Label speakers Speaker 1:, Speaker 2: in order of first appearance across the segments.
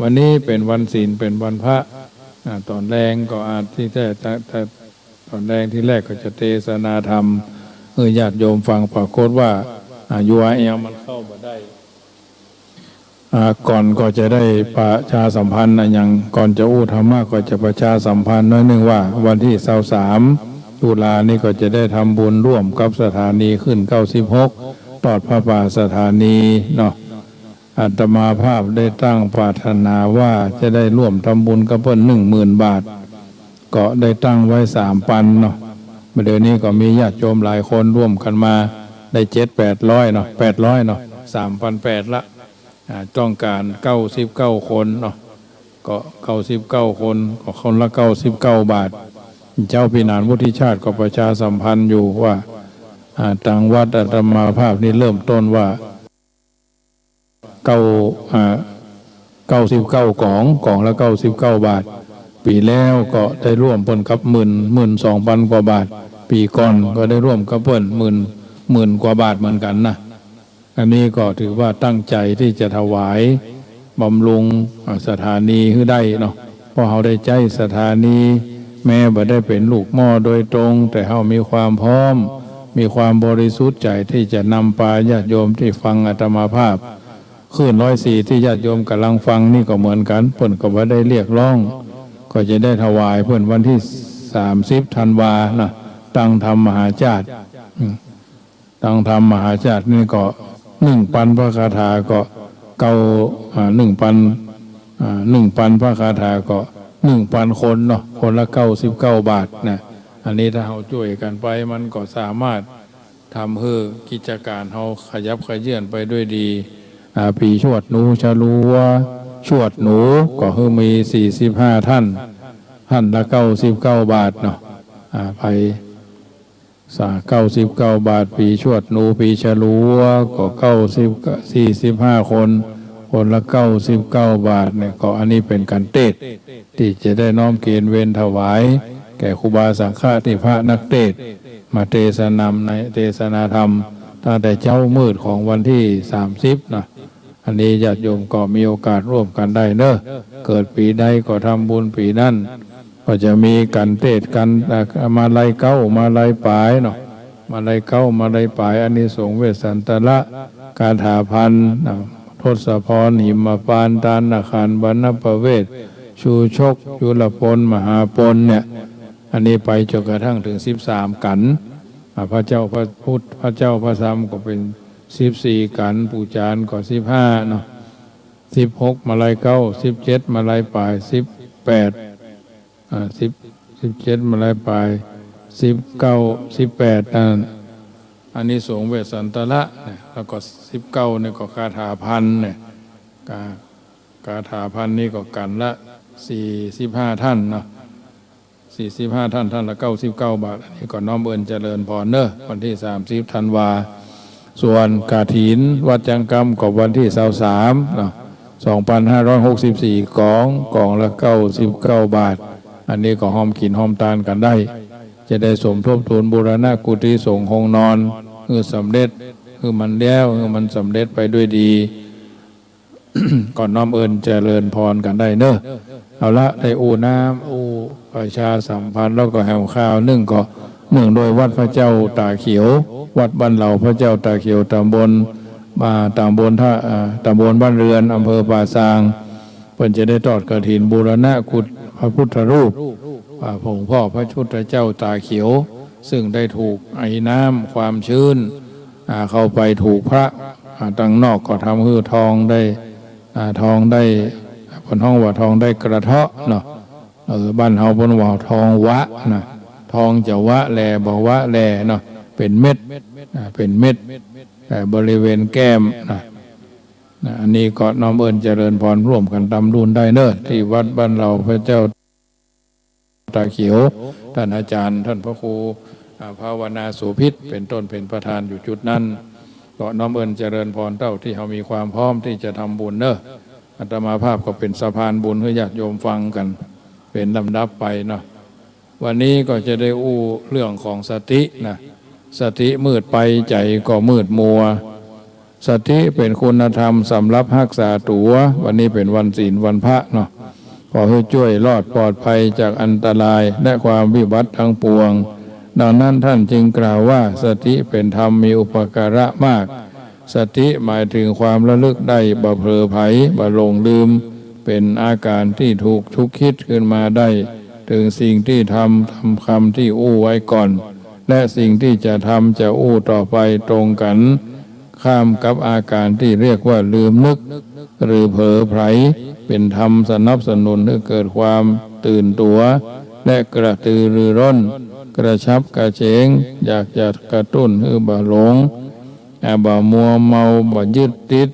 Speaker 1: วันนี้เป็นวันศีลเป็นวันพระตอนแรงก็อาจที่แต่ตอนแรงที่แรกก็จะเทศนาธรรมญาติโยมฟังปรากฏว่าURL มันเข้ามาได้ก่อนก็จะได้ประชาสัมพันธ์อย่างก่อนจะอู้ธรรมะก็จะประชาสัมพันธ์น้อยหนึ่งว่าวันที่23 ตุลานี่ก็จะได้ทำบุญร่วมกับสถานีขึ้น96ตอดพระป่าสถานีเนาะอาตมาภาพได้ตั้งปรารถนาว่าจะได้ร่วมทำบุญกับเพิ่น10,000 บาทก็ได้ตั้งไว้3,000เนาะเดี๋ยวนี้ก็มีญาติโยมหลายคนร่วมกันมาได้700-800เนาะ800เนาะ3,800ละต้องการ99 คนเนาะก็99 คนก็คนละ99 บาทเจ้าพินานวุฒิชาติก็ประชาสัมพันธ์อยู่ว่าทางวัดอาตมาภาพนี่เริ่มต้นว่า99 กล่องละ99 บาทปีแล้วก็ได้ร่วมเพิ่นกับ12,000 กว่าบาทปีก่อนก็ได้ร่วมกับเพิ่นหมื่นกว่าบาทเหมือนกันนะอันนี้ก็ถือว่าตั้งใจที่จะถวายบำรุงสถานีให้ได้เนาะเพราะเขาได้ใจสถานีแม้บ่ได้เป็นลูกหม้อโดยตรงแต่เขามีความพร้อมมีความบริสุทธิ์ใจที่จะนำพาญาติโยมที่ฟังอาตมาภาพขึ้น104ที่ญาติโยมกำลังฟังนี่ก็เหมือนกันเพิ่นก็บ่ได้เรียกร้องก็จะได้ถวายเพิ่นวันที่30 ธันวานะตั้งธรรมมหาชาติตั้งธรรมมหาชาตินี่ก็1,000 พระคาถาก็1,000 พระคาถาก็1,000 คนเนาะคนละ99 บาทนะอันนี้ถ้าเราช่วยกันไปมันก็สามารถทำให้กิจการเราขยับขยื่นไปด้วยดีปีชวดหนูชะลูวชวดหนูก็คือมี45 ท่านละ99 บาทเนาะไป99 บาทปีชวดหนูปีชะลูวก็45 คนคนละ99 บาทเนี่ยก็อันนี้เป็นการเทศที่จะได้น้อมเกณฑ์เวรถวายแก่ครูบาสังฆาที่พระนักเทศมาเทศนำในเทศนาธรรมตั้งแต่เช้ามืดของวันที่30นะอันนี้ญาติโยมก็มีโอกาสร่วมกันได้เนอะเกิดปีใดก็ทำบุญปีนั้นก็จะมีการเทศกันมาลัยเก้ามาลัยปลายเนาะมาลัยเก้ามาลัยปลายอานิสงส์เวสสันตละคาถาพันทศพรหิมพานต์ทานอาคารบรรณประเวศชูชกจุลพลมหาพลเนี่ยอันนี้ไปจนกระทั่งถึง13 กันพระเจ้าพระพุทธพระเจ้าพระธรรมก็เป็น14 กันปูจานก็15เนาะ16มาลัยเก้า17มาลัยปลาย1817มาลัยปลาย19 18อันนี้สงเวสสันตละเนี่ยแล้วก็19เนี่ยก็คาถาพันเนี่ยคาถาพันนี่ก็กันละ45 ท่านเนาะ45 ท่านละ99 บาทอันนี้ก็น้อมเอิญเจริญพรเนอะวันที่30 ธันวาส่วนกฐินวัดจังกรรมก็วันที่23เนาะ2,564 กล่องละ99 บาทอันนี้ก็หอมกินหอมทานกันได้จะได้สมทบทุนบูรณะกุฏิสงฆ์ห้องนอนสำเร็จมันแล้วมันสำเร็จไปด้วยดี ก่อนน้อมเอิญเจริญพรกันได้เนอะเอาละได้อูน้ำอูประชาสัมพันธ์แล้วก็แห่งข้าวก็เนื่องโดยวัดพระเจ้าตาเขียววัดบ้านเหล่าพระเจ้าตาเขียวตำบลบ้านเรือนอำเภอป่าซางเพิ่นจะได้ทอดกฐินบูรณะกุฏพระพุทธรูปผงพ่อพระพุทธเจ้าตาเขียวซึ่งได้ถูกไอ้น้ำความชื้นเข้าไปถูกพระตั้งนอกก็ทำให้ทองได้บนห้องว่าทองได้กระเทาะเนาะบ้านเฮาบนว่าทองวะนะทองจะวะแลบ่วะแลเนาะเป็นเม็ดบริเวณแก้มนะอันนี้ก็น้อมเอิญเจริญพรร่วมกันตำรุนได้เนอะที่วัดบ้านเราพระเจ้าตาเขียวท่านอาจารย์ท่านพระครูภาวนาโสภิตเป็นต้นเป็นประธานอยู่จุดนั้นก็น้อมเอิญเจริญพรเท่าที่เขามีความพร้อมที่จะทำบุญเนอะอาตมาภาพก็เป็นสะพานบุญให้ญาติโยมฟังกันเป็นลำดับไปเนาะวันนี้ก็จะได้อู้เรื่องของสตินะสติมืดไปใจก็มืดมัว สติเป็นคุณธรรมสำหรับรักษาตัววันนี้เป็นวันศีลวันพระเนาะขอให้ช่วยรอดปลอดภัยจากอันตรายและความวิบัติทั้งปวงดังนั้นท่านจึงกล่าวว่าสติเป็นธรรมมีอุปการะมากสติหมายถึงความระลึกได้บ่เผลอไผบ่หลงลืมเป็นอาการที่ถูกชุกคิดขึ้นมาได้ถึงสิ่งที่ทำคำที่อู้ไว้ก่อนและสิ่งที่จะทำจะอู้ต่อไปตรงกันข้ามกับอาการที่เรียกว่าลืมนึกหรือเผลอไผลเป็นธรรมสนับสนุนให้เกิดความตื่นตัวและกระตือรือร้นกระชับกระเฉงอยากจะกระตุ้นให้บ่หลงบ่มัวเมาบ่ยึดติด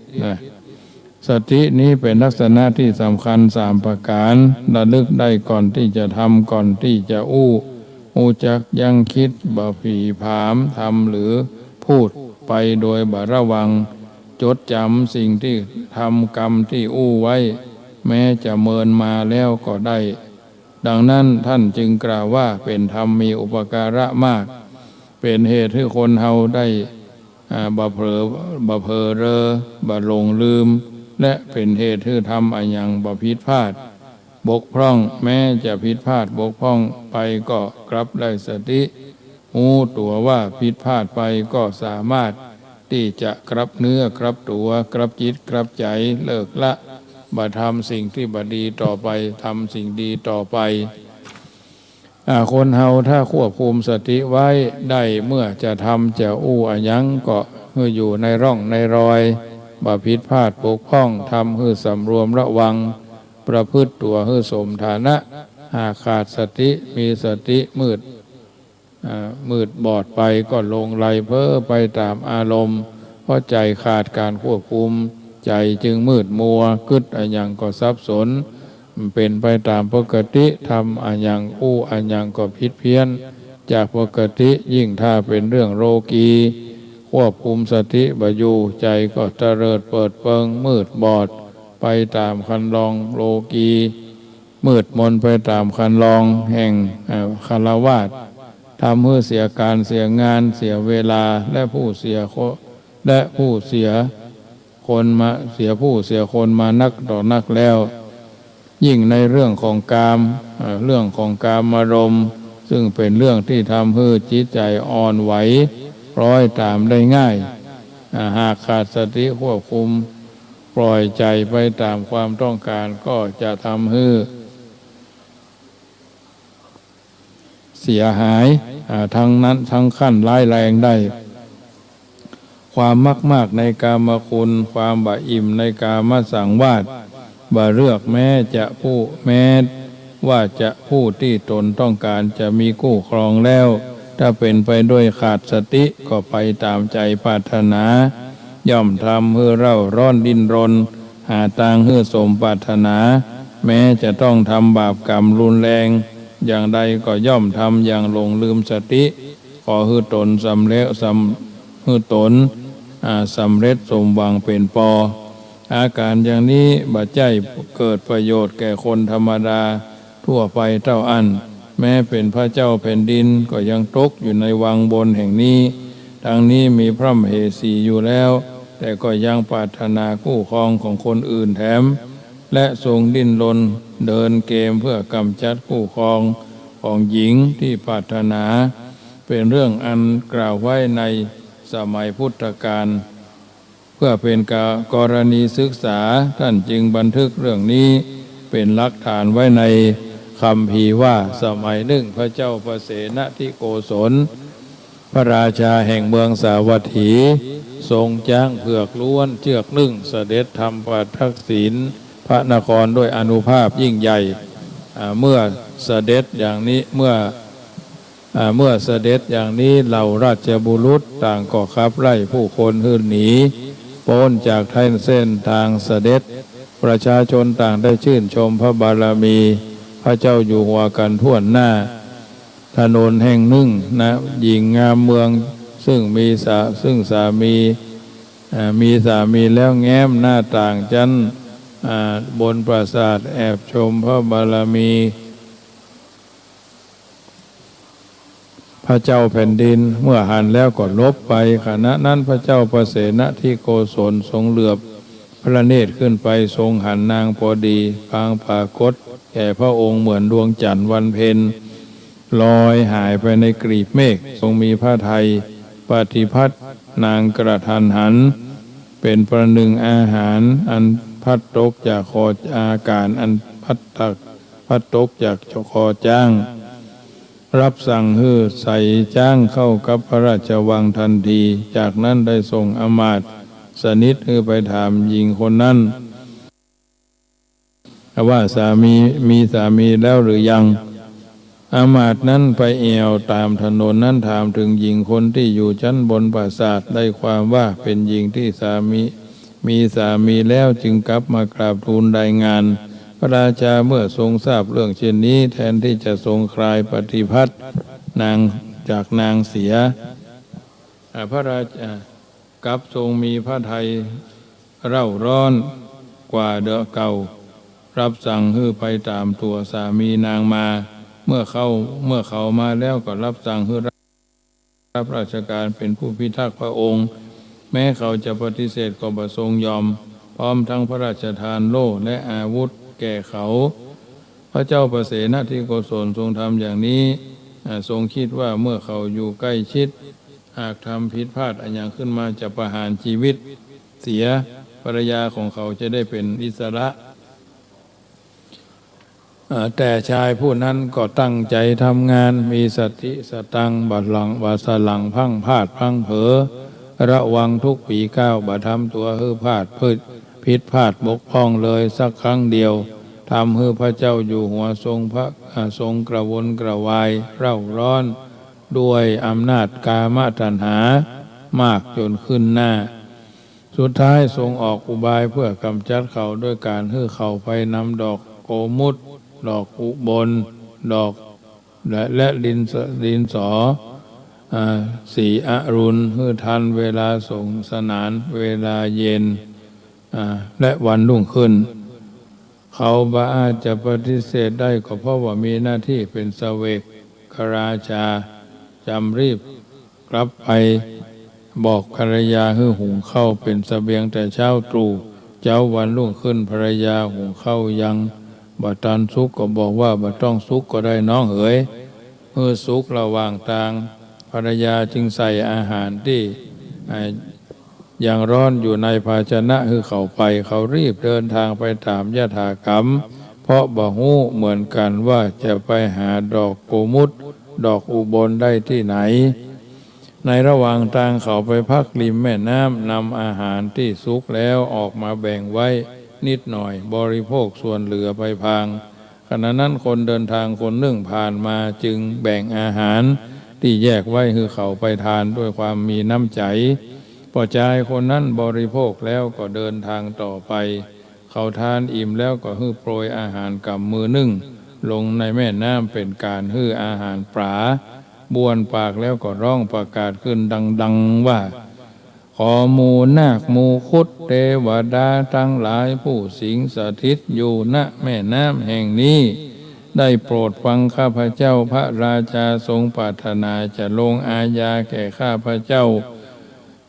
Speaker 1: สตินี้เป็นลักษณะที่สำคัญ3ประการระลึกได้ก่อนที่จะทำก่อนที่จะอู้จักยังคิดบ่ผีผามทำหรือพูดไปโดยบ่ระวังจดจำสิ่งที่ทำกรรมที่อู้ไว้แม้จะเมินมาแล้วก็ได้ดังนั้นท่านจึงกล่าวว่าเป็นธรรมมีอุปการะมากเป็นเหตุให้คนเฮาได้บ่เผลอเรอบ่หลงลืมและเป็นเหตุให้ทำอันยังบ่ผิดพลาดบกพร่องแม้จะผิดพลาดบกพร่องไปก็กลับได้สติรู้ตัวว่าผิดพลาดไปก็สามารถที่จะกลับเนื้อกลับตัวกลับจิตกลับใจเลิกละบ่ทำสิ่งที่บ่ดีต่อไปทำสิ่งดีต่อไปคนเฮาถ้าควบคุมสติไว้ได้เมื่อจะทำจะอู้อันยังก็อยู่ในร่องในรอยบ่ผิดพลาดบกพร่องทำให้สำรวมระวังประพฤติตัวให้สมฐานะหากขาดสติมีสติมืดบอดไปก็ลงไหลเพ้อไปตามอารมณ์เพราะใจขาดการควบคุมใจจึงมืดมัวกึศอันยังก็สับสนเป็นไปตามปกติทำอันยังอู้อันยังก็ผิดเพี้ยนจากปกติยิ่งถ้าเป็นเรื่องโลกีควบคุมสติบ่อยู่ใจก็เตลิดเปิดเปิงมืดบอดไปตามคันลองโลกีมืดมนไปตามคันลองแห่งคฤหัสถ์ทำให้เสียการเสียงานเสียเวลาและผู้เสียคนมานักต่อนักแล้วยิ่งในเรื่องของกามอารมณ์ซึ่งเป็นเรื่องที่ทำให้จิตใจอ่อนไหวปล่อยตามได้ง่ายหากขาดสติควบคุมปล่อยใจไปตามความต้องการก็จะทำให้เสียหายทั้งนั้นทั้งขั้นร้ายแรงได้ความมากในกามคุณความบ่อิ่มในกามสังวาสบ่เลือกแม้ว่าจะผู้ที่ตนต้องการจะมีคู่ครองแล้วถ้าเป็นไปด้วยขาดสติก็ไปตามใจปรารถนาย่อมทำให้เราร้อนดิ้นรนหาทางให้สมปรารถนาแม้จะต้องทำบาปกรรมรุนแรงอย่างใดก็ย่อมทำอย่างหลงลืมสติขอให้ตนสำเร็จสมหวังเป็นปออาการอย่างนี้บ่ใจเกิดประโยชน์แก่คนธรรมดาทั่วไปเท่าอันแม้เป็นพระเจ้าแผ่นดินก็ยังตกอยู่ในวังบนแห่งนี้ทั้งนี้มีพระมเหสีอยู่แล้วแต่ก็ยังปรารถนาคู่ครองของคนอื่นแถมและทรงดิ้นรนเดินเกมเพื่อกำจัดคู่ครองของหญิงที่ปรารถนาเป็นเรื่องอันกล่าวไว้ในสมัยพุทธกาลเพื่อเป็นกรณีศึกษาท่านจึงบันทึกเรื่องนี้เป็นหลักฐานไว้ในคัมภีร์ว่าสมัยหนึ่งพระเจ้าประเสนทิโกศลพระราชาแห่งเมืองสาวัตถีทรงจ้างเผือกล้วนเชือกนึ่งเสด็จทำประทักษิณพระนครด้วยอานุภาพยิ่งใหญ่เมื่อเสด็จอย่างนี้เหล่าราชบุรุษต่างก็ขับไล่ผู้คนหื่นหนีพ้นจากเส้นทางเสด็จประชาชนต่างได้ชื่นชมพระบารมีพระเจ้าอยู่หัวกันทั่วหน้าถนนแห่งหนึ่งนะหญิงงามเมืองซึ่งสามีแล้วแง้มหน้าต่างจันบนปราสาทแอบชมพระบารมี พระเจ้าแผ่นดินเมื่อหันแล้วก็ลบไปขณะนั้นพระเจ้าประเสนที่โกศลทรงเหลือบพระเนตรขึ้นไปทรงหันนางพอดีพางปรากฏแก่พระองค์เหมือนดวงจันทร์วันเพ็ญลอยหายไปในกลีบเมฆทรงมีพระทัยปฏิพัทธ์นางกระทันหันเป็นประหนึ่งอาหารอันพัดตกจากคออากาศอันพัดตกจากคอจ้างรับสั่งให้ใส่จ้างเข้ากับพระราชวังทันทีจากนั้นได้ส่งอมาตย์สนิทให้ไปถามหญิงคนนั้นว่าสามีสามีแล้วหรือยังอามาตย์นั้นไปแอวตามถนนนั้นถามถึงหญิงคนที่อยู่ชั้นบนปราสาทได้ความว่าเป็นหญิงที่มีสามีแล้วจึงกลับมากราบทูลรายงานพระราชาเมื่อทรงทราบเรื่องเช่นนี้แทนที่จะทรงคลายปฏิพัทธ์นางจากนางเสียพระราชากลับทรงมีพระทัยเร่าร้อนกว่าเดิมเก่ารับสั่งให้ไปตามตัวสามีนางมาเมื่อเขามาแล้วก็รับสั่งให้รับราชการเป็นผู้พิทักษ์พระองค์แม้เขาจะปฏิเสธก็บ่ทรงยอมพร้อมทั้งพระราชทานโล่และอาวุธแก่เขาพระเจ้าประเสนที่โกศลทรงทำอย่างนี้ทรงคิดว่าเมื่อเขาอยู่ใกล้ชิดหากทำผิดพลาดอันอย่างขึ้นมาจะประหารชีวิตเสียภรรยาของเขาจะได้เป็นอิสระแต่ชายผู้นั้นก็ตั้งใจทำงานมีสติสตังบัดหลังบาสลังพังพลาดพังเผลอระวังทุกปีก้าวบัดทำตัวให้พลาดผิดพลาดบกพร่องเลยสักครั้งเดียวทำให้พระเจ้าอยู่หัวทรงกระวนกระวายเร่าร้อนด้วยอำนาจกามตัณหามากจนขึ้นหน้าสุดท้ายทรงออกอุบายเพื่อกำจัดเขาด้วยการให้เขาไปนำดอกโกมุตดอกอุบลดอกและดินสอสีอรุณให้ทันเวลาสงสนานเวลาเย็นและวันรุ่งขึ้นเขาบ่อาจจะปฏิเสธได้ก็เพราะว่ามีหน้าที่เป็นเสวกราชาจำรีบกลับไปบอกภรรยาให้หุงข้าวเป็นเสบียงแต่เช้าตรู่เจ้าวันรุ่งขึ้นภรรยาหุงข้าวยังบ่ทันสุกก็บอกว่าบ่ต้องสุกก็ได้น้องเอ๋ยเมื่อสุกระหว่างทางภรรยาจึงใส่อาหารที่ยังร้อนอยู่ในภาชนะให้เขาไปเขารีบเดินทางไปตามยถากรรมเพราะบ่ฮู้เหมือนกันว่าจะไปหาดอกโกมุตดอกอุบลได้ที่ไหนในระหว่างทางเขาไปพักริมแม่น้ำนำอาหารที่สุกแล้วออกมาแบ่งไว้นิดหน่อยบริโภคส่วนเหลือไปพางขณะนั้นคนเดินทางคนหนึ่งผ่านมาจึงแบ่งอาหารที่แยกไว้ให้เขาไปทานด้วยความมีน้ำใจพอชายคนนั้นบริโภคแล้วก็เดินทางต่อไปเขาทานอิ่มแล้วก็ฮื้อโปรยอาหารกับมือนึ่งลงในแม่น้ำเป็นการฮื้ออาหารปลาบ้วนปากแล้วก็ร้องประกาศขึ้นดังๆว่าขอหมู่นาคหมู่คุดเทวดาทั้งหลายผู้สิงสถิตอยู่ณแม่น้ำแห่งนี้ได้โปรดฟังข้าพเจ้าพระราชาทรงปรารถนาจะลงอาญาแก่ข้าพเจ้า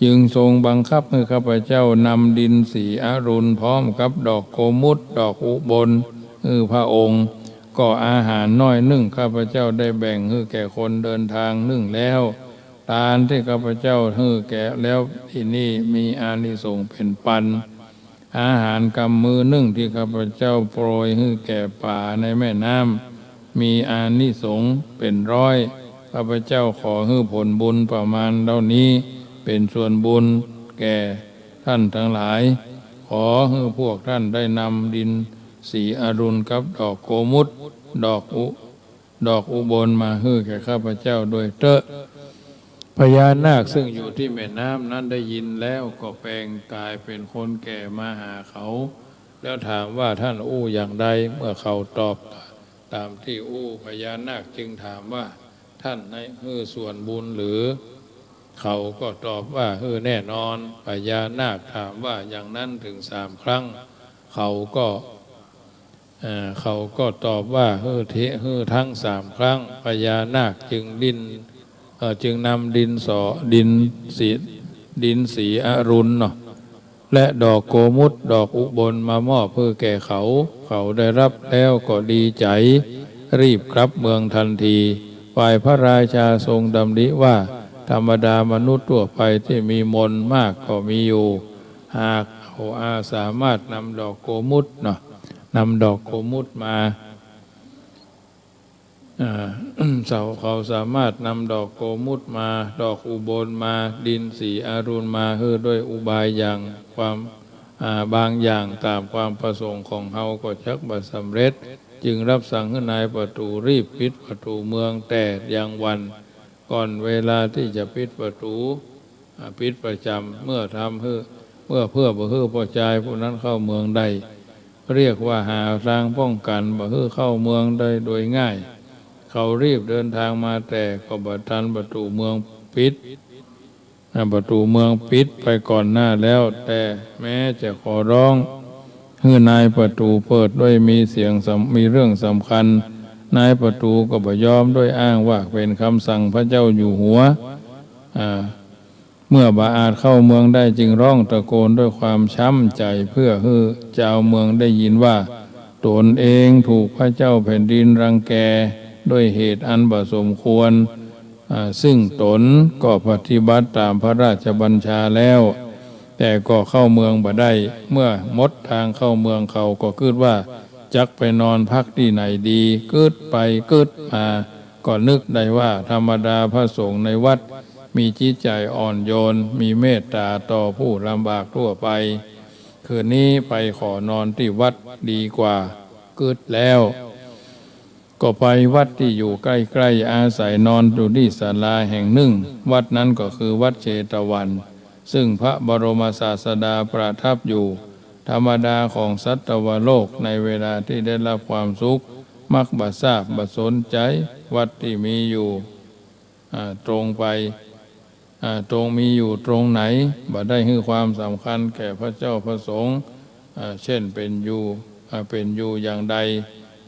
Speaker 1: จึงทรงบังคับให้ข้าพเจ้านำดินสีอรุณพร้อมกับดอกโกมุตดอกอุบลพระองค์ก็อาหารน้อยนึ่งข้าพเจ้าได้แบ่งให้แก่คนเดินทางนึ่งแล้วทานที่ข้าพเจ้าให้แก่แล้วที่นี่มีอานิสงส์เป็นปันอาหารกำมือนึ่งที่ข้าพเจ้าโปรยให้แก่ป่าในแม่น้ำมีอานิสงส์เป็นร้อยข้าพเจ้าขอให้ผลบุญประมาณเท่านี้เป็นส่วนบุญแก่ท่านทั้งหลายขอให้พวกท่านได้นำดินสีอรุณกับดอกโกมุตดอกอุบลมาให้แก่ข้าพเจ้าโดยเตอะพญานาคซึ่งอยู่ที่แม่น้ำนั้นได้ยินแล้วก็แปลงกายเป็นคนแก่มาหาเขาแล้วถามว่าท่านอู้อย่างใดเมื่อเขาตอบตามที่อู้พญานาคจึงถามว่าท่านให้ส่วนบุญหรือเขาก็ตอบว่าแน่นอนพญานาคถามว่าอย่างนั้นถึง3 ครั้งเขาก็ตอบว่าทั้ง3 ครั้งพญานาคจึงดิ้น จึงนำดินสีอรุณเนาะและดอกโกมุตดอกอุบลมามอบเพื่อแก่เขาได้รับแล้วก็ดีใจรีบกลับเมืองทันทีฝ่ายพระราชาทรงดำริว่าธรรมดามนุษย์ทั่วไปที่มีมนต์มากก็มีอยู่หากสามารถนำดอกโกมุตเนาะนำดอกโกมุตมาเขาสามารถนำดอกโกมุตมาดอกอุบลมาดินสีอรุณมาด้วยอุบายอย่างความบางอย่างตามความประสงค์ของเฮาก็ชักบัดสำเร็จจึงรับสั่งให้นายประตูรีบปิดประตูเมืองแต่ยังวันก่อนเวลาที่จะปิดประตูปิดประจำเมื่อเพื่อบ่ฮื้อพอใจผู้นั้นเข้าเมืองได้เรียกว่าหาทางป้องกันบ่ฮื้อเข้าเมืองได้โดยง่ายเขารีบเดินทางมาแต่ก็บัดทันประตูเมืองปิดประตูเมืองปิดไปก่อนหน้าแล้วแต่แม้จะขอร้องให้นายประตูเปิดด้วยมีเรื่องสำคัญนายประตูก็บ่ยอมด้วยอ้างว่าเป็นคำสั่งพระเจ้าอยู่หัวเมื่อบ่อาจเข้าเมืองได้จึงร้องตะโกนด้วยความช้ำใจเพื่อให้เจ้าเมืองได้ยินว่าตนเองถูกพระเจ้าแผ่นดินรังแกด้วยเหตุอันบ่สมควรซึ่งตนก็ปฏิบัติตามพระราชบัญชาแล้วแต่ก็เข้าเมืองบ่ได้เมื่อมดทางเข้าเมืองเขาก็คิดว่าจักไปนอนพักที่ไหนดีกึดไปกึดมาก็นึกได้ว่าธรรมดาพระสงฆ์ในวัดมีจิตใจอ่อนโยนมีเมตตาต่อผู้ลำบากทั่วไปคืนนี้ไปขอนอนที่วัดดีกว่ากึดแล้วก็ไปวัดที่อยู่ใกล้ๆอาศัยนอนอยู่ที่ศาลาแห่งหนึ่งวัดนั้นก็คือวัดเชตวันซึ่งพระบรมศาสดาประทับอยู่ธรรมดาของสัตวโลกในเวลาที่ได้รับความสุขมักบ่ทราบบ่สนใจวัดที่มีอยู่ตรงไปมีอยู่ตรงไหนบ่ได้ให้ความสำคัญแก่พระเจ้าพระสงฆ์เช่นเป็นอยู่อย่างใด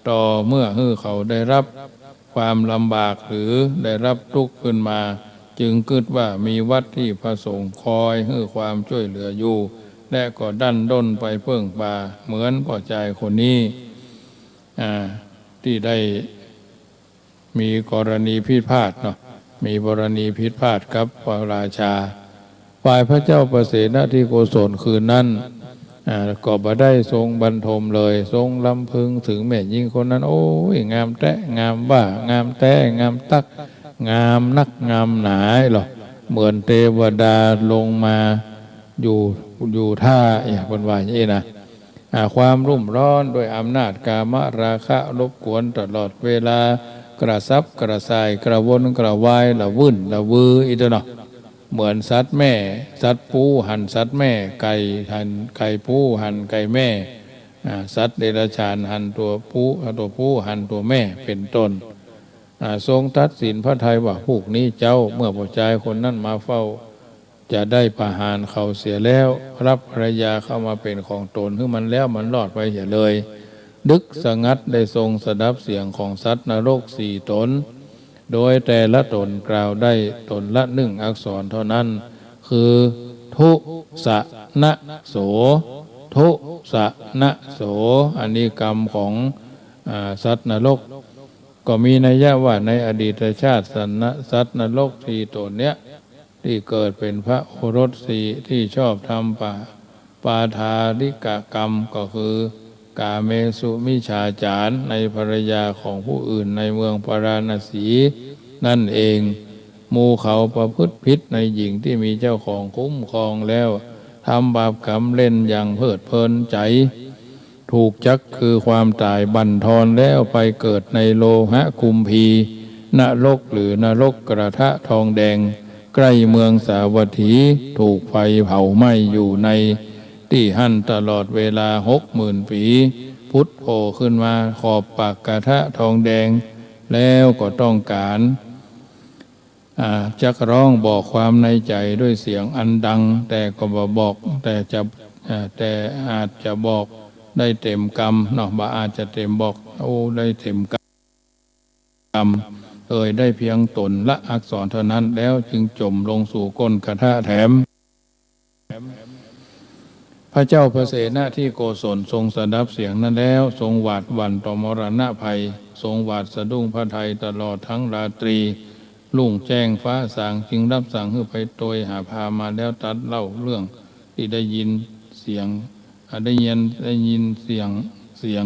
Speaker 1: ต่อเมื่อเขาได้รับความลำบากหรือได้รับทุกข์ขึ้นมาจึงคิดว่ามีวัดที่พระสงฆ์คอยให้ความช่วยเหลืออยู่และก็ดันด้นไปเพิ่งปาเหมือนพ่อใจคนนี้ที่ได้มีกรณีพิพาทเนาะมีกรณีพิพาทกับพระราชาฝ่ายพระเจ้าประเสนที่โกศลคืนนั้นก็บ่ได้ทรงบรรทมเลยทรงลำพึงถึงแม่หญิงคนนั้นโอ้ยงามแท้งามว่างามแท้งามตักงามนักงามหนาหรอเหมือนเทวดาลงมาอยู่ท่าอย่างเป็นว่าอย่างนี้นะความรุ่มร้อนด้วยอำนาจกามราคะรบกวนตลอดเวลากระซับกระส่ายกระวนกระวายละวุ่นละวืออีกเนาะเหมือนสัตว์แม่สัตว์ปูหันสัตว์แม่ไก่หันไก่ปูหันไก่แม่สัตว์เดรัจฉานหันตัวปูหันตัวแม่เป็นต้นทรงตัดสินพระทัยว่าพวกนี้เจ้าเมื่อผู้ชายคนนั้นมาเฝ้าจะได้ประหารเขาเสียแล้วรับภรรยาเข้ามาเป็นของตนคือมันแล้วมันรอดไปเสียเลยดึกสงัดได้ทรงสดับเสียงของสัตว์นรก4 ตนโดยแต่ละตนกล่าวได้ตนละ1 อักษรเท่านั้นคือทุสะนะโสทุสะนะโสอันนี้กรรมของสัตว์นรกก็มีนัยยะว่าในอดีตชาติสัตว์นรก4 ตนเนี้ยที่เกิดเป็นพระโอรส4ที่ชอบทำปาทาริกกรรมก็คือกาเมสุมิจฉาจารในภรรยาของผู้อื่นในเมืองปาราณสีนั่นเองหมู่เขาประพฤติผิดในหญิงที่มีเจ้าของคุ้มครองแล้วทำบาปกรรมเล่นอย่างเพลิดเพลินใจถูกจักคือความตายบั่นทอนแล้วไปเกิดในโลหะคุมพีนรกหรือนรกกระทะทองแดงใกล้เมืองสาวัตถีถูกไฟเผาไหม้อยู่ในที่หั่นตลอดเวลา60,000 ปีพุทธโผล่ขึ้นมาขอบปากกระทะทองแดงแล้วก็ต้องการจักร้องบอกความในใจด้วยเสียงอันดังแต่ก็บ่บอกแต่อาจจะบอกได้เต็มกรรมเนาะบ่อาจจะเต็มบอกได้เต็มกรรม ได้เพียงตนละอักษรเท่านั้นแล้วจึงจมลงสู่ก้นกระทะแถมพระเจ้าพระเสนาที่โกศลทรงสดับเสียงนั้นแล้วทรงหวาดหวั่นต่อมรณะภัยทรงหวาดสะดุ้งพระทัยตลอดทั้งราตรีลุ่งแจ้งฟ้าสางจึงรับสั่งให้ไปโดยหาพามาแล้วตัดเล่าเรื่องที่ได้ยินเสียงได้ยินเสียงเสีย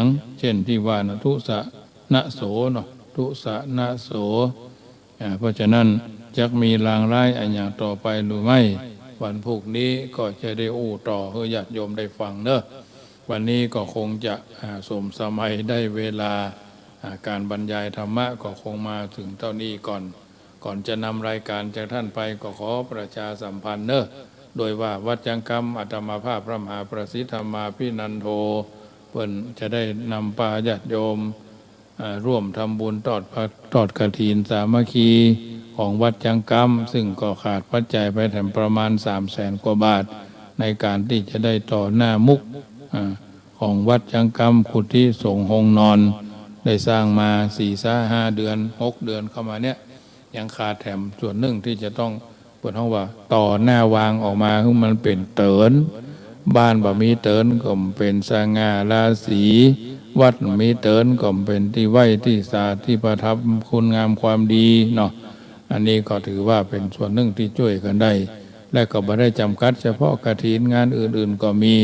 Speaker 1: งเช่นที่ว่านะทุสะนะโสเนาะทุสะนะโสเพราะฉะนั้นจะมีลางร้ายอันอย่างต่อไปหรือไม่วันพรุ่งนี้ก็จะได้อู้ต่อให้ญาติโยมได้ฟังเนอะวันนี้ก็คงจะสมสมัยได้เวลาการบรรยายธรรมะก็คงมาถึงเท่านี้ก่อนจะนำรายการจากท่านไปก็ขอประชาสัมพันธ์เนอะโดยว่าวัดจังกรรมอาตมาภาพพระมหาประสิทธรรมาภินันโทเพิ่นจะได้นำปาญาติโยมร่วมทำบุญทอดกฐินสามัคคีของวัดจังกรรมซึ่งก็ขาดปัจจัยไปถึงประมาณ300,000 กว่าบาทในการที่จะได้ต่อหน้ามุกของวัดจังกรรมกุฏิสงฆ์ห้องนอนได้สร้างมา4-5 เดือน6 เดือนเข้ามาเนี่ยยังขาดแถมส่วนหนึ่งที่จะต้องเปิดห้องว่าต่อหน้าวางออกมาให้มันเป็นเตินบ้านบ่มีเตินก็เป็นสง่าราศีวัดมีเตินก็เป็นที่ไหวที่สาที่ประทับคุณงามความดีเนาะอันนี้ก็ถือว่าเป็นส่วนหนึ่งที่ช่วยกันได้และก็ไม่ได้จำกัดเฉพาะกฐินงานอื่นๆก็มี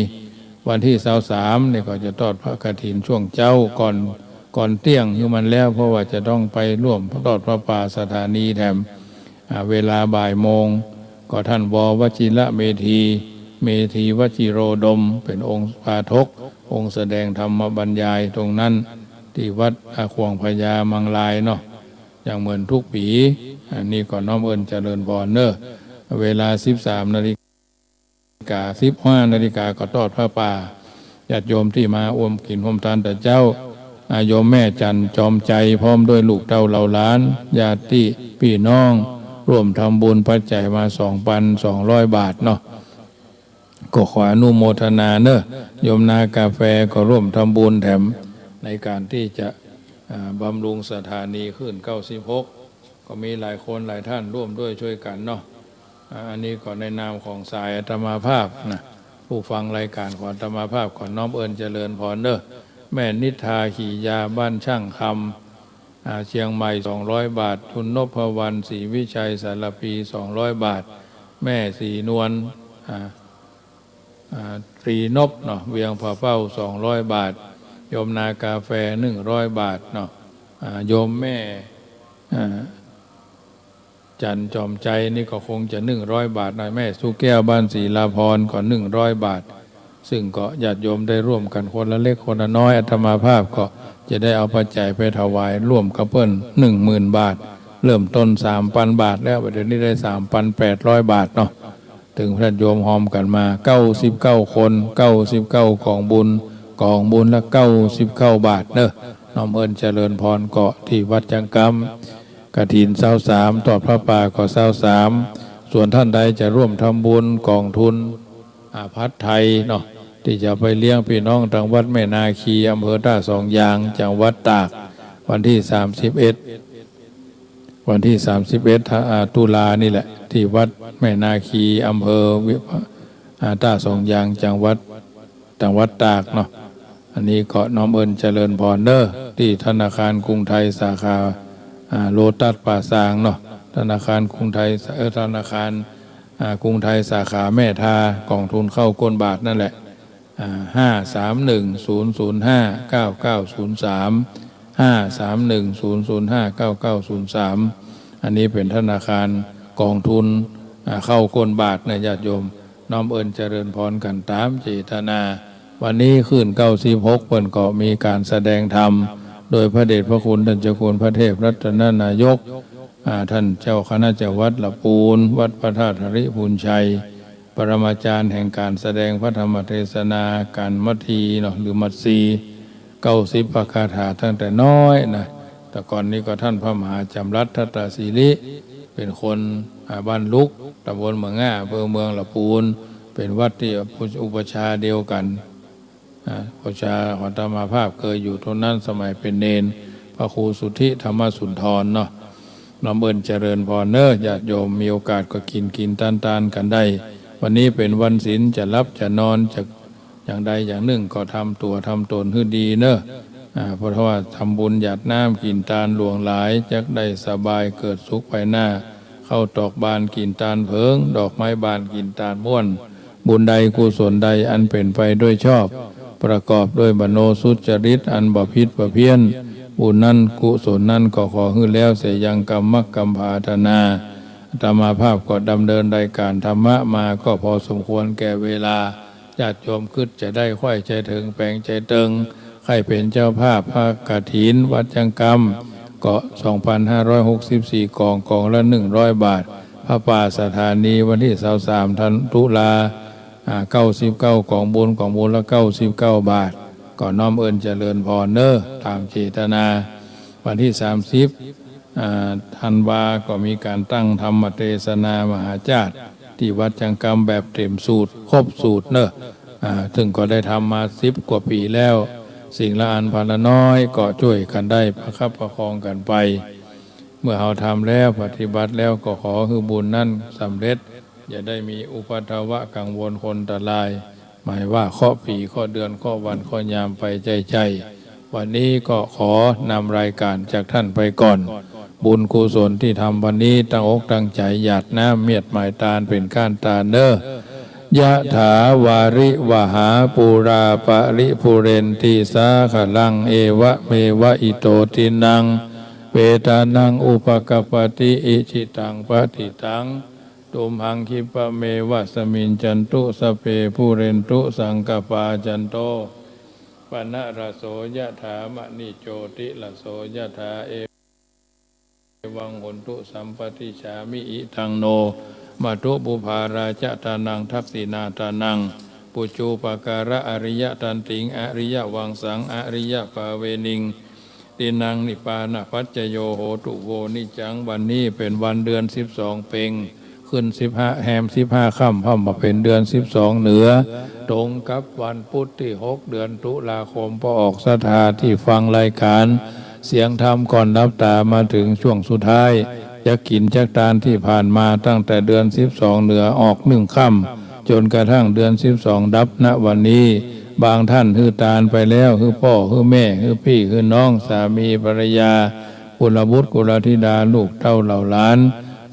Speaker 1: วันที่23นี่ก็จะทอดพระกฐินช่วงเจ้าก่อนเที่ยงอยู่มันแล้วเพราะว่าจะต้องไปร่วมทอดพระป่าสถานีแถมเวลาบ่ายโมงก็ท่านววชิระเมธีวชิโรดมเป็นองค์ปาทกองค์แสดงธรรมบรรยายตรงนั้นที่วัดขวงพญามังลายเนาะอย่างเหมือนทุกปีอันนี้ก็น้อมเอิญเจริญพรเนอะเวลา 13 นาฬิกา 15 นาฬิกาก็ทอดพระป่าญาติโยมที่มาอวมกินพรมทานแต่เจ้าโยมแม่จันจอมใจพร้อมด้วยลูกเต้าเหล่าหลานญาติพี่น้องร่วมทำบุญปัจจัยมา 2,200 บาทเนาะก็ขออนุโมทนาเนอะโยมนากาแฟก็ร่วมทำบุญแถมในการที่จะบำรุงสถานีขึ้น96ก็มีหลายคนหลายท่านร่วมด้วยช่วยกันเนาะอันนี้ก็ในนามของสายอาตมาภาพนะผู้ฟังรายการของอาตมาภาพก่อนน้อมเอิญเจริญพรเนอะแม่นิทาขี่ยาบ้านช่างคำเชียงใหม่200 บาทคุณนพวรรณศรีวิชัยสารพี200 บาทแม่สีนวลตรีนพเนาะเวียงผาเป้า200 บาทโยมนากาแฟ100 บาทเนาะโยมแม่จันจอมใจนี่ก็คงจะ100 บาทหน่อยแม่สุแก้วบ้านศรีลาพรก็100 บาทซึ่งก็ญาติโยมได้ร่วมกันคนละเล็กคนละน้อยอาตมาภาพก็จะได้เอาปัจจัยไปถวายร่วมกับเพิ่น10,000 บาทเริ่มต้น 3,000 บาทแล้วเดี๋ยวนี้ได้ 3,800 บาทเนาะถึงพระโยมหอมกันมา99 คน99กองบุญละ99 บาทเนอะน้อมเอิญเจริญพรเกาะที่วัดจังกรรมกฐิน23ทอดพระป่าก็23ส่วนท่านใดจะร่วมทำบุญกองทุนพัดไทยเนาะที่จะไปเลี้ยงพี่น้องทางวัดแม่นาคีอำเภอท่าสองยางจังหวัดตากวันที่31ตุลานี่แหละที่วัดแม่นาคีอำเภอท่าสองยางจังหวัดตากเนาะอันนี้ก็น้อมเอิญเจริญพรเนอที่ธนาคารกรุงไทยสาขาโลตัสป่าซางเนาะธนาคารกรุงไทยธนาคารกรุงไทยสาขาแม่ทากองทุนเข้าก้นบาทนั่นแหละ531005993อันนี้เป็นธนาคารกองทุนเข้าก้นบาทนะญาติโยมน้อมเอิญเจริญพรกันตามเจตนาวันนี้ขึ้น96เปิ้นก็มีการแสดงธรรมโดยพระเดชพระคุณท่านเจ้าคุณพระเทพรัตนนายกท่านเจ้าคณะจังหวัดละปูนวัดพระธาตุหริพูนชัยปรมาจารย์แห่งการแสดงพระธรรมเทศนาการมัทธีเนาะหรือมัทซี90พระคาถาตั้งแต่น้อยนะแต่ก่อนนี้ก็ท่านพระมหาจำรัดทัตตศิริเป็นคนบ้านลุกตำบลเมืองง่าอำเภอเมืองละปูนเป็นวัดที่อุปชาเดียวกันอุปชาของอาตมาภาพเคยอยู่ตรงนั้นสมัยเป็นเนน พระครูสุทธิธรรมสุนทรเนาะน้อมเอิญเจริญพรเนอะญาติโยมมีโอกาสก็กินตานกันได้วันนี้เป็นวันศีลจะรับจะนอนจะอย่างใดอย่างหนึ่งก็ทำตัวทำตนให้ดีเนอะเพราะว่าทำบุญหยาดน้ำกินตาลหลวงหลายจักได้สบายเกิดสุขไปหน้าเข้าตอกบานกินตาลเพิงดอกไม้บานกินตาลม่วนบุญใดกุศลใดอันเป็นไปด้วยชอบประกอบด้วยมโนสุจริตอันบ่ผิดบ่เพี้ยนบุญนั้นกุศลนั้นก็ขอให้แล้วเสียยังกรรมกรรมภาธนาอาตมาภาพก็ดำเนินรายการธรรมะมาก็พอสมควรแก่เวลาญาติโยมคิดจะได้ค่อยใจถึงแปลงใจตึงใครเป็นเจ้าภาพพระกฐินวัดจังกรรมเกาะ 2,564 กองละ100 บาทพระป่าสถานีวันที่23ตุลา99ของบุญละ99 บาทก็น้อมเอิญเจริญพรเนอตามเจตนาวันที่30ธันวาก็มีการตั้งธรรมเทศนามหาจารย์ที่วัดจังกรรมแบบเต็มสูตรครบสูตรเนอะถึงก็ได้ทำมา10 กว่าปีแล้วสิ่งละอันพันละน้อยก็ช่วยกันได้ประคับประคองกันไปเมื่อเราทำแล้วปฏิบัติแล้วก็ขอให้บุญนั้นสำเร็จอย่าได้มีอุปทวะกังวลคนตรายหมายว่าข้อปีข้อเดือนข้อวันข้อยามไปใจวันนี้ก็ขอนำรายการจากท่านไปก่อนบุญกุศลที่ทำวันนี้ตั้งอกตั้งใจหยาดน้ำเมียดหมายตาลเป็นก้านตาลเนอยะถาวาริวหาปูราปะริภูเรนติสาขลังเอวะเมวะอิโตตินังเปตานังอุปกปติอิจิตังปฏิตังตุมหังคิปะเมวะสมินจันตุสเปภูเรนตุสังกปาจันโตปนะระโสยะถามณิโจติระโสยะถาเอวังหนตุสัมปติฉามิอิทังโนมาตุบุภาราชตานังทักษินาตานังปุจูปการะอริยตันติงอริยวังสังอริยปาเวนิงตินังนิปานะปัจจโยโหตุโวนิจังวันนี้เป็นวันเดือน12เพ็งขึ้น15แฮม15ค่ำพ่อมาเป็นเดือน12เหนือตรงกับวันพุธที่6เดือนตุลาคมพอออกศรัทธาที่ฟังรายการเสียงธรรมก่อนรับตามาถึงช่วงสุดท้ายจะกินจักตานที่ผ่านมาตั้งแต่เดือน12เหนือออก1ค่ำจนกระทั่งเดือน12ดับณวันนี้บางท่านฮือตาลไปแล้วฮือพ่อฮือแม่ฮือพี่ฮือน้องสามีภรรยากุลบุตรกุลธิดาลูกเต้าเหล่าหลาน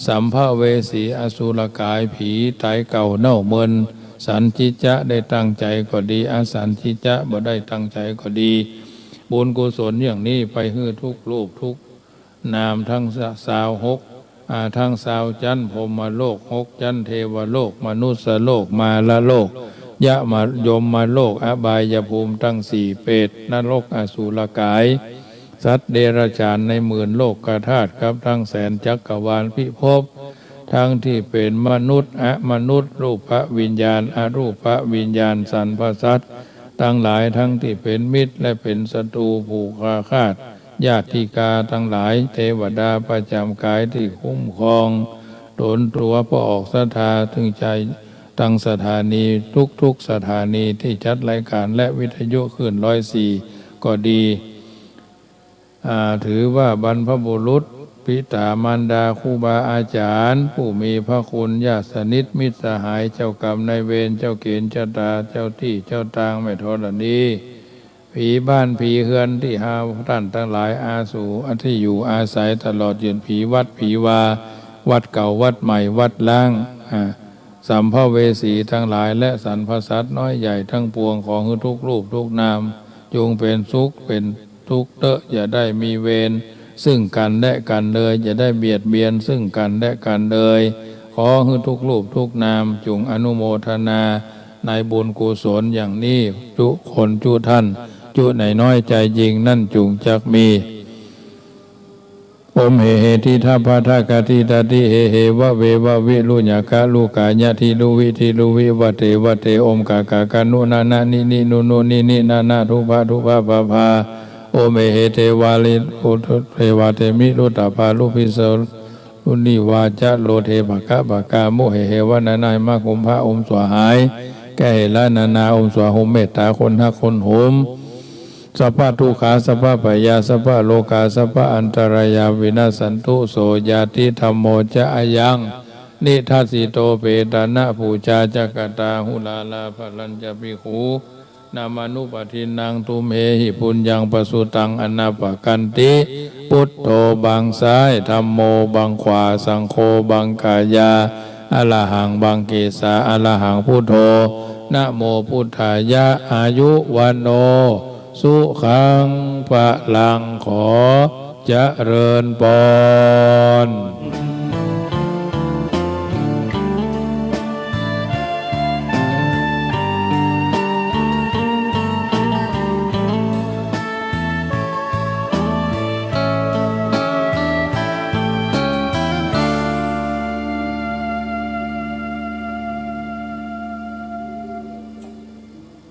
Speaker 1: สัมภเวสีอสุรกายผีไตเก่าเน่าเมินสันจิจะได้ตั้งใจก็ดีอสันจิจะบ่ได้ตั้งใจก็ดีบุญกุศลอย่างนี้ไปฮือทุกรูปทุกนามทั้งสาว6ทั้งสาวจันพรหมโลก6จันเทวโลกมนุษย์โลกมาละโลกยะมายมมาโลกอบายภูมิทั้ง4เปรตนรกอสุรกายสัตว์เดรัจฉานใน10,000โลกกธาตุครับทั้งแสนจักรวาลพิภพทั้งที่เป็นมนุษย์มนุษย์รูปวิญญาณอรูปวิญญาณสรรพสัตว์ทั้งหลายทั้งที่เป็นมิตรและเป็นศัตรูผูกฆาตญาติกาทั้งหลายเทวดาประจำกายที่คุ้มครองตนตัวพอออกศรัทธาถึงใจตั้งสถานีทุกสถานีที่จัดรายการและวิทยุขึ้น104ก็ดีถือว่าบรรพบุรุษปิตามารดาครูบาอาจารย์ผู้มีพระคุณญาติสนิทมิตรสหายเจ้ากรรมนายเวรเจ้าเกณฑ์เจ้าตาเจ้าที่เจ้าทางไม่ทรณีผีบ้านผีเฮือนที่หาท่านทั้งหลายอาสูที่อยู่อาศัยตลอดยืนผีวัดผีวาวัดเก่าวัดใหม่วัดล้างสัมภเวสีทั้งหลายและสรรพสัตว์น้อยใหญ่ทั้งปวงของทุกรูปทุกนามจงเป็นสุขเป็นทุกข์เตอะอย่าได้มีเวรซึ่งกันและกันเลยอย่าได้เบียดเบียนซึ่งกันและกันเลยขอให้ทุกรูปทุกนามจงอนุโมทนาในบุญกุศลอย่างนี้จุคนจุท่านจุไหนน้อยใจยิงนั่นจุงจักมีโอมเหทิทัพพะทะกะทิตติเหวะเววะวิลุญกะลูกายะทิลุวิทิลุวิวะเตโอมกากะนุนานะนินินุนุนินินานะทุภะภะภาโอเมเหเทวาลิโอเทวาเทมิลุตตาภาลุภิโสลุนิวาจะโลเทภกามุเหวะนานายมะกุมภะอมสวหายแก่ละนานาอมสวหมเมตตาคนหักคนโหม สัพพะทุกขาสัพพะพยาสัพพะโลกาสัพพะอันตรายาวินาสันตุโสยาติธัมโมจะอายังนิทัสสิโตเปตานะปูชาจักตาหุลาลาภลัญจะภิกขุนามานุปทินังตุเมหิปุญญังปสุตังอนาปกันติพุทโธบังซ้ายธัมโมบังขวาสังโฆบังกายาอะระหังบังเกสาอะระหังพุทโธนะโมพุทธายะอายุวันโนสุขังพลังขอเจริญพร